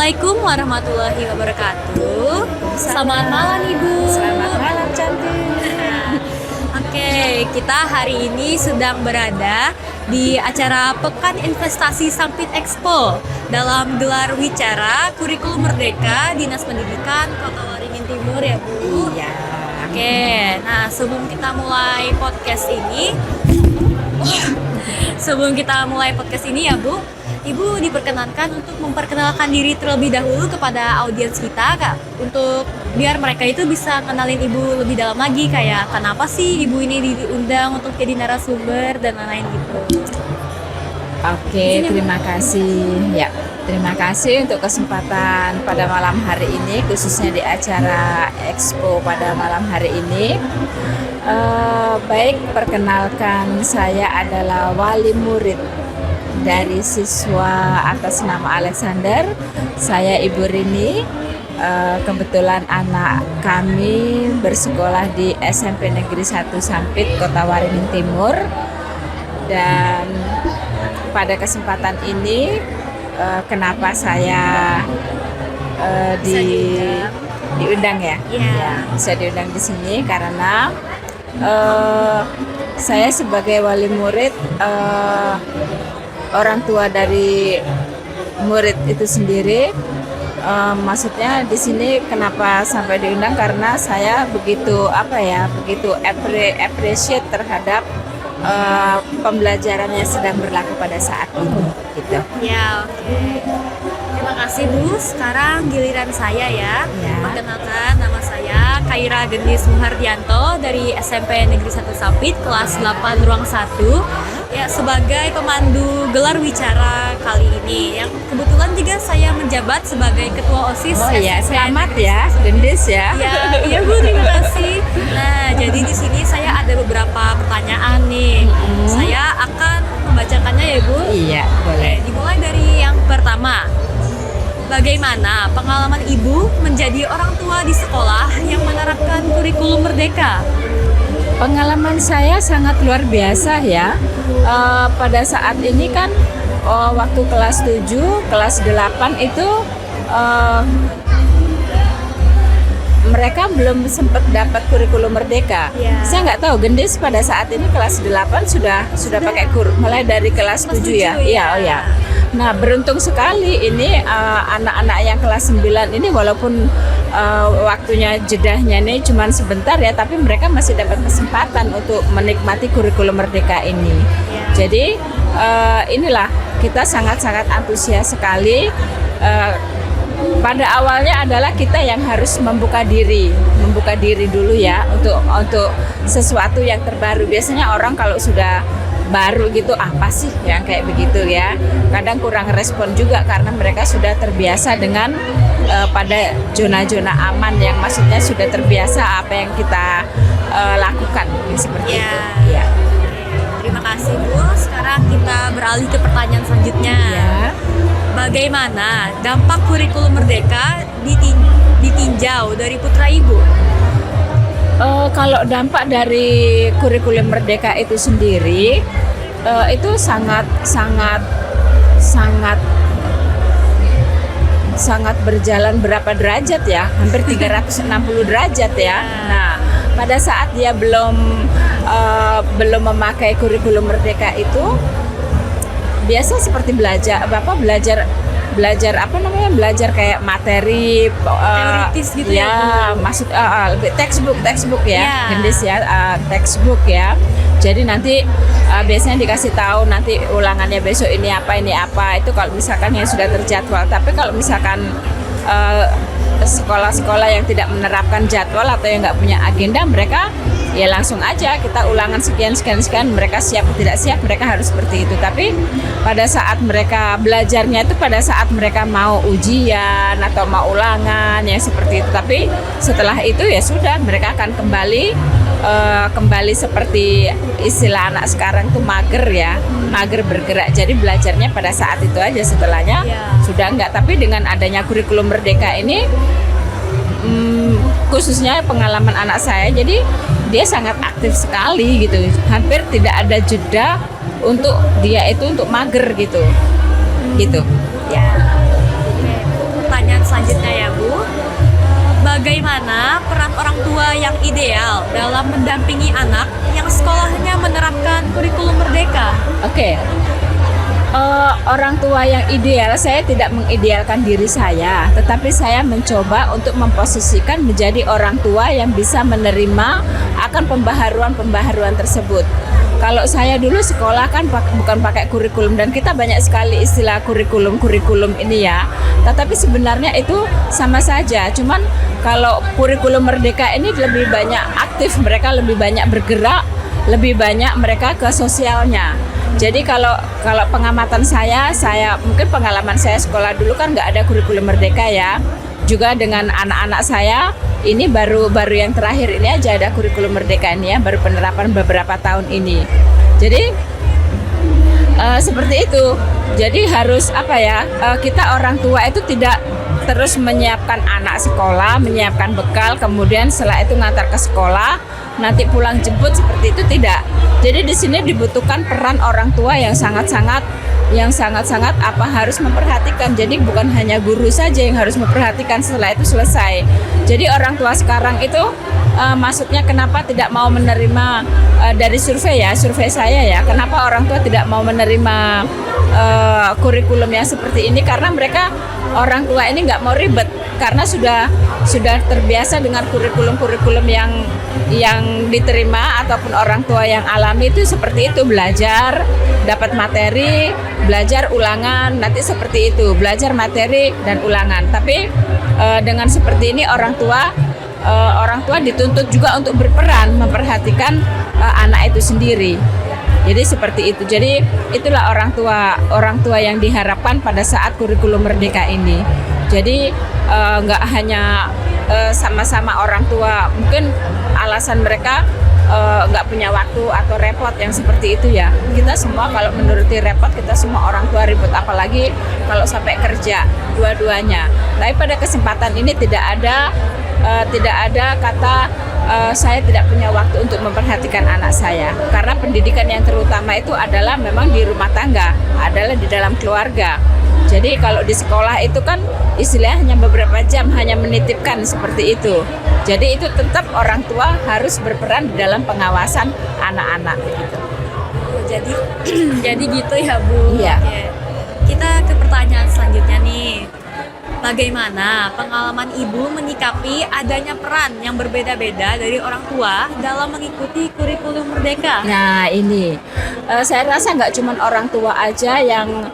Assalamualaikum warahmatullahi wabarakatuh. Selamat malam Ibu. Selamat malam cantik. Oke, kita hari ini sedang berada di acara Pekan Investasi Sampit Expo dalam gelar wicara Kurikulum Merdeka Dinas Pendidikan Kota Waringin Timur ya Bu. Iya. Oke, nah sebelum kita mulai podcast ini ya Bu, Ibu diperkenankan untuk memperkenalkan diri terlebih dahulu kepada audiens kita, Kak, untuk biar mereka itu bisa kenalin Ibu lebih dalam lagi, kayak kenapa sih Ibu ini diundang untuk jadi narasumber dan lain-lain gitu. Oke, terima kasih. Ya, terima kasih untuk kesempatan pada malam hari ini, khususnya di acara Expo pada malam hari ini. Baik, perkenalkan, saya adalah wali murid dari siswa atas nama Alexander. Saya Ibu Rini. Kebetulan anak kami bersekolah di SMP Negeri 1 Sampit, Kota Waringin Timur. Dan pada kesempatan ini, kenapa saya diundang ya? Iya. Bisa diundang di sini karena saya sebagai wali murid, orang tua dari murid itu sendiri, maksudnya di sini kenapa sampai diundang, karena saya begitu appreciate terhadap pembelajaran yang sedang berlaku pada saat ini gitu. Ya, oke. Terima kasih Bu. Sekarang giliran saya ya. Ya. Perkenalkan, nama saya Kaira Gendis Muhardianto dari SMP Negeri 1 Sampit kelas 8 ruang 1. Ya, sebagai pemandu gelar wicara kali ini, yang kebetulan juga saya menjabat sebagai ketua OSIS. Oh iya, SMP selamat Negeri ya, 1 Sampit. Gendis ya. Iya Bu, terima kasih. Nah, jadi di sini saya ada beberapa pertanyaan nih. Saya akan membacakannya ya Bu. Iya, boleh. Dimulai dari yang pertama. Bagaimana pengalaman Ibu menjadi orang tua di sekolah yang menerapkan kurikulum merdeka? Pengalaman saya sangat luar biasa ya. Pada saat ini kan waktu kelas 7, kelas 8 itu mereka belum sempat dapat kurikulum merdeka. Ya. Saya nggak tahu, Gendis pada saat ini kelas 8 sudah pakai mulai dari kelas 7 ya. Iya, oh ya. Nah, beruntung sekali ini anak-anak yang kelas 9 ini, walaupun waktunya jedahnya ini cuma sebentar ya, tapi mereka masih dapat kesempatan untuk menikmati kurikulum merdeka ini. Ya. Jadi inilah kita sangat-sangat antusias sekali. Pada awalnya adalah kita yang harus membuka diri dulu ya untuk sesuatu yang terbaru. Biasanya orang kalau sudah baru gitu, apa sih yang kayak begitu ya, kadang kurang respon juga karena mereka sudah terbiasa dengan pada zona-zona aman, yang maksudnya sudah terbiasa apa yang kita lakukan seperti itu ya. Terima kasih Bu. Sekarang kita beralih ke pertanyaan selanjutnya. Ya. Bagaimana dampak kurikulum merdeka ditinjau dari putra Ibu? Kalau dampak dari kurikulum merdeka itu sendiri, itu sangat berjalan berapa derajat ya, hampir 360 derajat ya. Nah, pada saat dia belum memakai kurikulum merdeka itu, biasa seperti belajar kayak materi Teoritis gitu ya, maksud lebih textbook ya, Ya. Gendis ya, textbook ya. Jadi nanti biasanya dikasih tahu nanti ulangannya besok ini apa itu kalau misalkan yang sudah terjadwal. Tapi kalau misalkan sekolah-sekolah yang tidak menerapkan jadwal atau yang nggak punya agenda, mereka ya langsung aja kita ulangan sekian, mereka siap atau tidak siap, mereka harus seperti itu. Tapi pada saat mereka belajarnya itu pada saat mereka mau ujian atau mau ulangan yang seperti itu. Tapi setelah itu ya sudah, mereka akan kembali seperti istilah anak sekarang tuh mager ya, mager bergerak. Jadi belajarnya pada saat itu aja, setelahnya sudah enggak. Tapi dengan adanya kurikulum merdeka ini, khususnya pengalaman anak saya, jadi dia sangat aktif sekali gitu, hampir tidak ada jeda untuk dia itu untuk mager gitu ya. Oke, pertanyaan selanjutnya ya Bu. Bagaimana peran orang tua yang ideal dalam mendampingi anak yang sekolahnya menerapkan kurikulum merdeka? Oke. Orang tua yang ideal, saya tidak mengidealkan diri saya, tetapi saya mencoba untuk memposisikan menjadi orang tua yang bisa menerima akan pembaharuan-pembaharuan tersebut. Kalau saya dulu sekolah kan bukan pakai kurikulum, dan kita banyak sekali istilah kurikulum ini ya. Tetapi sebenarnya itu sama saja. Cuman kalau kurikulum merdeka ini lebih banyak aktif, mereka lebih banyak bergerak, lebih banyak mereka ke sosialnya. Jadi kalau pengamatan saya mungkin pengalaman saya sekolah dulu kan nggak ada kurikulum merdeka ya. Juga dengan anak-anak saya ini baru yang terakhir ini aja ada kurikulum merdeka ini ya, baru penerapan beberapa tahun ini. Jadi seperti itu. Jadi harus kita orang tua itu tidak terus menyiapkan anak sekolah, menyiapkan bekal, kemudian setelah itu ngantar ke sekolah, nanti pulang jemput, seperti itu tidak. Jadi di sini dibutuhkan peran orang tua yang sangat-sangat harus memperhatikan. Jadi bukan hanya guru saja yang harus memperhatikan, setelah itu selesai. Jadi orang tua sekarang itu maksudnya kenapa tidak mau menerima dari survei saya ya, kenapa orang tua tidak mau menerima kurikulum yang seperti ini, karena mereka orang tua ini nggak mau ribet, karena sudah terbiasa dengan kurikulum yang diterima ataupun orang tua yang alami itu seperti itu, belajar, dapat materi, belajar ulangan, nanti seperti itu, belajar materi dan ulangan. Tapi dengan seperti ini orang tua dituntut juga untuk berperan memperhatikan anak itu sendiri. Jadi seperti itu. Jadi itulah orang tua yang diharapkan pada saat kurikulum merdeka ini. Jadi nggak hanya sama-sama orang tua, mungkin alasan mereka nggak punya waktu atau repot yang seperti itu ya. Kita semua kalau menuruti repot, kita semua orang tua ribut, apalagi kalau sampai kerja dua-duanya. Tapi pada kesempatan ini tidak ada kata saya tidak punya waktu untuk memperhatikan anak saya, karena pendidikan yang terutama itu adalah memang di rumah tangga, adalah di dalam keluarga. Jadi kalau di sekolah itu kan istilahnya hanya beberapa jam, hanya menitipkan seperti itu. Jadi itu tetap orang tua harus berperan di dalam pengawasan anak-anak gitu. Jadi gitu ya Bu. Iya. Oke. Kita ke pertanyaan selanjutnya nih. Bagaimana pengalaman Ibu menyikapi adanya peran yang berbeda-beda dari orang tua dalam mengikuti kurikulum merdeka? Nah ini, saya rasa nggak cuma orang tua aja yang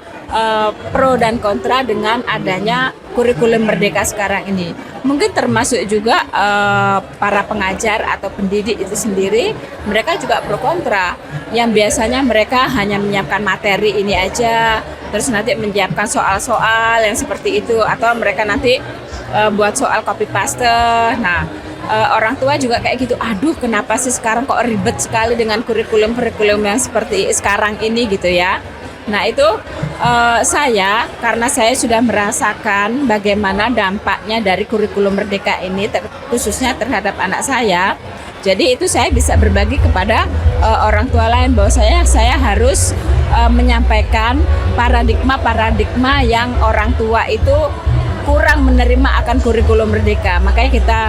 pro dan kontra dengan adanya kurikulum merdeka sekarang ini. Mungkin termasuk juga para pengajar atau pendidik itu sendiri, mereka juga pro kontra. Yang biasanya mereka hanya menyiapkan materi ini aja, terus nanti menyiapkan soal-soal yang seperti itu, atau mereka nanti buat soal copy paste. Nah, orang tua juga kayak gitu. Aduh, kenapa sih sekarang kok ribet sekali dengan kurikulum yang seperti sekarang ini gitu ya. Nah itu karena saya sudah merasakan bagaimana dampaknya dari kurikulum merdeka ini khususnya terhadap anak saya. Jadi itu saya bisa berbagi kepada orang tua lain bahwa saya harus menyampaikan paradigma yang orang tua itu kurang menerima akan kurikulum merdeka. Makanya kita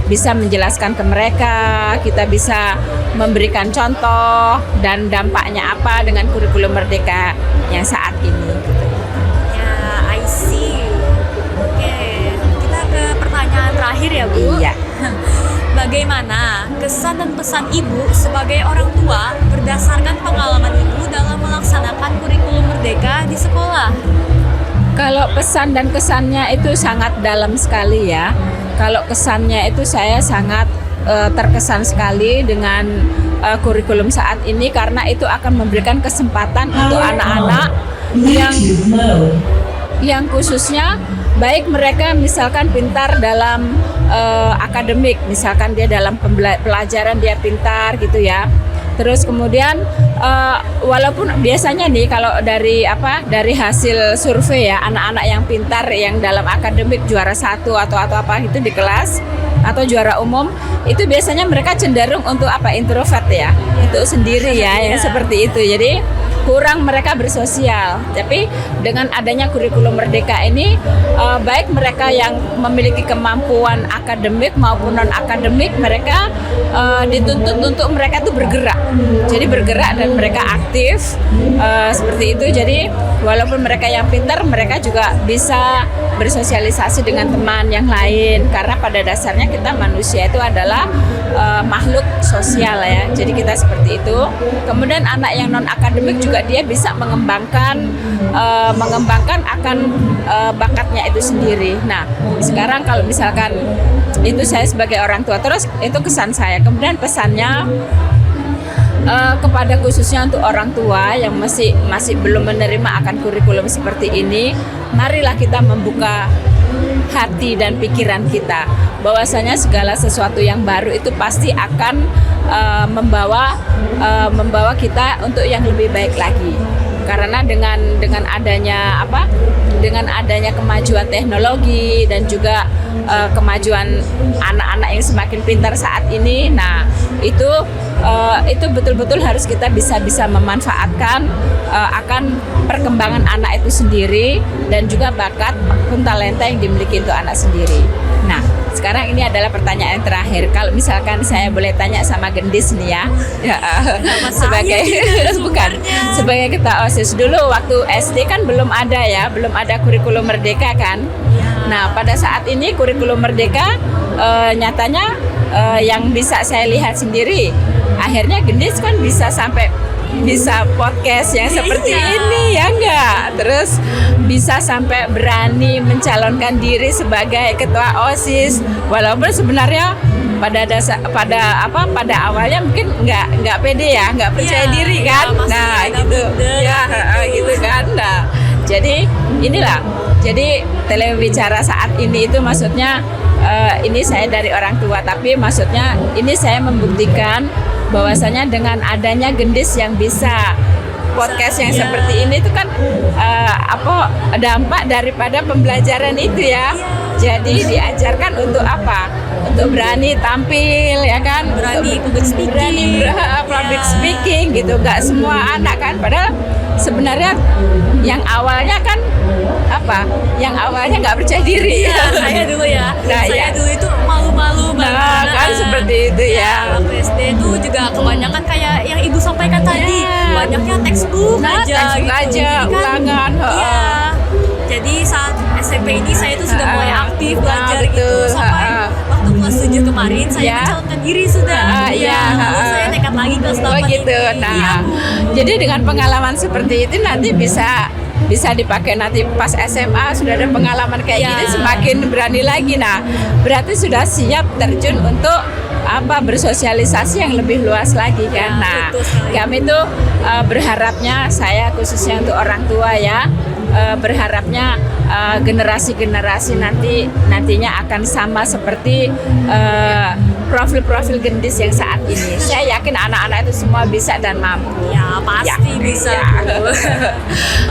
bisa menjelaskan ke mereka, kita bisa memberikan contoh dan dampaknya apa dengan kurikulum merdeka yang saat ini. Ya, I see. Oke, kita ke pertanyaan terakhir ya Bu. Iya. Bagaimana kesan dan pesan Ibu sebagai orang tua berdasarkan pengalaman Ibu dalam melaksanakan kurikulum merdeka di sekolah? Kalau pesan dan kesannya itu sangat dalam sekali ya. Kalau kesannya itu saya sangat terkesan sekali dengan kurikulum saat ini, karena itu akan memberikan kesempatan untuk anak-anak yang khususnya baik mereka misalkan pintar dalam akademik, misalkan dia dalam pelajaran dia pintar gitu ya. Terus kemudian walaupun biasanya nih kalau dari hasil survei ya, anak-anak yang pintar yang dalam akademik juara 1 atau apa itu di kelas, atau juara umum itu biasanya mereka cenderung untuk introvert ya, untuk sendiri ya, yang seperti itu. Jadi kurang mereka bersosial. Tapi dengan adanya kurikulum merdeka ini, baik mereka yang memiliki kemampuan akademik maupun non akademik, mereka dituntut untuk mereka itu bergerak. Jadi bergerak dan mereka aktif seperti itu. Jadi walaupun mereka yang pintar, mereka juga bisa bersosialisasi dengan teman yang lain, karena pada dasarnya kita manusia itu adalah makhluk sosial ya. Jadi kita seperti itu. Kemudian anak yang non akademik juga dia bisa mengembangkan akan bakatnya itu sendiri. Nah, sekarang kalau misalkan itu saya sebagai orang tua, terus itu kesan saya. Kemudian pesannya kepada khususnya untuk orang tua yang masih belum menerima akan kurikulum seperti ini, marilah kita membuka hati dan pikiran kita, bahwasanya segala sesuatu yang baru itu pasti akan membawa kita untuk yang lebih baik lagi. Karena dengan adanya kemajuan teknologi dan juga kemajuan anak-anak yang semakin pintar saat ini, nah itu betul-betul harus kita bisa memanfaatkan akan perkembangan anak itu sendiri dan juga bakat pun talenta yang dimiliki untuk anak sendiri. Nah, sekarang ini adalah pertanyaan terakhir. Kalau misalkan saya boleh tanya sama Gendis nih ya, sebagai ketua OSIS, dulu waktu SD kan belum ada kurikulum merdeka kan. Nah, pada saat ini kurikulum merdeka nyatanya yang bisa saya lihat sendiri, akhirnya Gendis kan bisa podcast yang seperti ini ya enggak, terus bisa sampai berani mencalonkan diri sebagai ketua OSIS, walaupun sebenarnya pada awalnya mungkin nggak pede ya, nggak percaya diri kan, nah gitu ya, gitu kan. Nah, jadi inilah, jadi telewicara saat ini itu maksudnya ini saya dari orang tua, tapi maksudnya ini saya membuktikan bahwasanya dengan adanya Gendis yang bisa podcast yang seperti ini itu kan dampak daripada pembelajaran itu ya. Jadi diajarkan untuk apa? Untuk berani tampil ya kan, berani public speaking gitu. Gak semua anak kan, padahal sebenarnya yang awalnya kan yang awalnya nggak percaya diri. Saya dulu ya. Nah, saya dulu itu malu-malu banget. Nah, kan seperti itu ya. Waktu SD itu juga kebanyakan kayak yang ibu sampaikan tadi, banyaknya textbook aja gitu. Ulangan. Iya. Jadi saat SMP ini saya tuh sudah mulai aktif belajar gitu, sampai waktu kelas 7 kemarin saya mencalonkan diri sudah. Lalu saya nekat lagi kelas 8 gitu. Nah, jadi dengan pengalaman seperti itu nanti bisa dipakai nanti pas SMA, sudah ada pengalaman kayak gini, semakin berani lagi. Nah, berarti sudah siap terjun untuk bersosialisasi yang lebih luas lagi kan. Nah, kami tuh berharapnya, saya khususnya untuk orang tua ya, berharapnya generasi-generasi nantinya akan sama seperti profil-profil Gendis yang saat ini. Saya yakin anak-anak itu semua bisa dan mampu. Ya pasti bisa.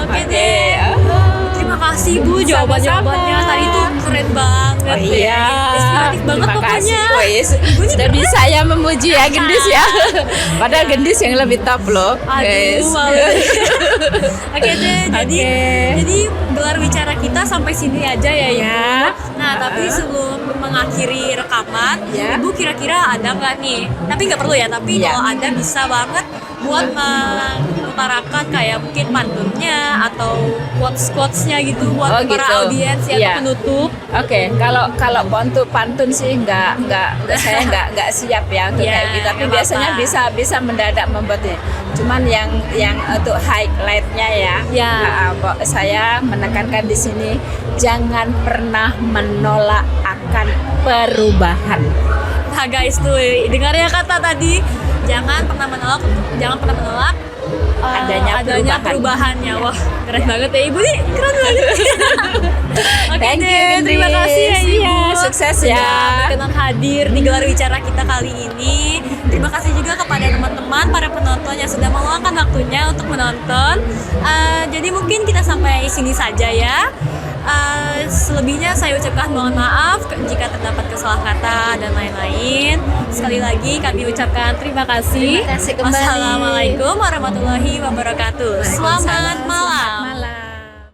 Oke deh. Terima kasih Bu, jawabannya tadi tuh keren banget. Inspiratif banget pokoknya. Sudah bisa ya memuji ya Gendis ya. Padahal Gendis yang lebih top loh. Aduh, malu. Oke deh, jadi gelar bicara kita sampai sini aja ya. Nah, tapi sebelum mengakhiri rekaman, Ibu kira-kira ada nggak nih? Tapi nggak perlu ya, tapi kalau ada bisa banget buat mengutarakan kayak mungkin pantunnya atau quotes-quotesnya gitu buat para audiens yang penutup. Oke, kalau pantun sih saya nggak siap ya untuk kayak gitu. Tapi biasanya bisa mendadak membuatnya. Cuman yang untuk highlight-nya saya menekankan di sini, jangan pernah menolak akan perubahan. Nah guys tuh dengar ya kata tadi, jangan pernah menolak adanya perubahannya. Wah, keren banget ya Ibu nih, keren banget. Oke deh, terima kasih ya Ibu. Sukses ya. Berkenan hadir di gelar bicara kita kali ini. Terima kasih juga kepada teman-teman para penonton yang sudah meluangkan waktunya untuk menonton. Jadi mungkin kita sampai sini saja ya. Selebihnya saya ucapkan mohon maaf jika terdapat kesalah kata dan lain-lain. Sekali lagi kami ucapkan terima kasih. Terima kasih kembali. Wassalamualaikum warahmatullahi wabarakatuh. Selamat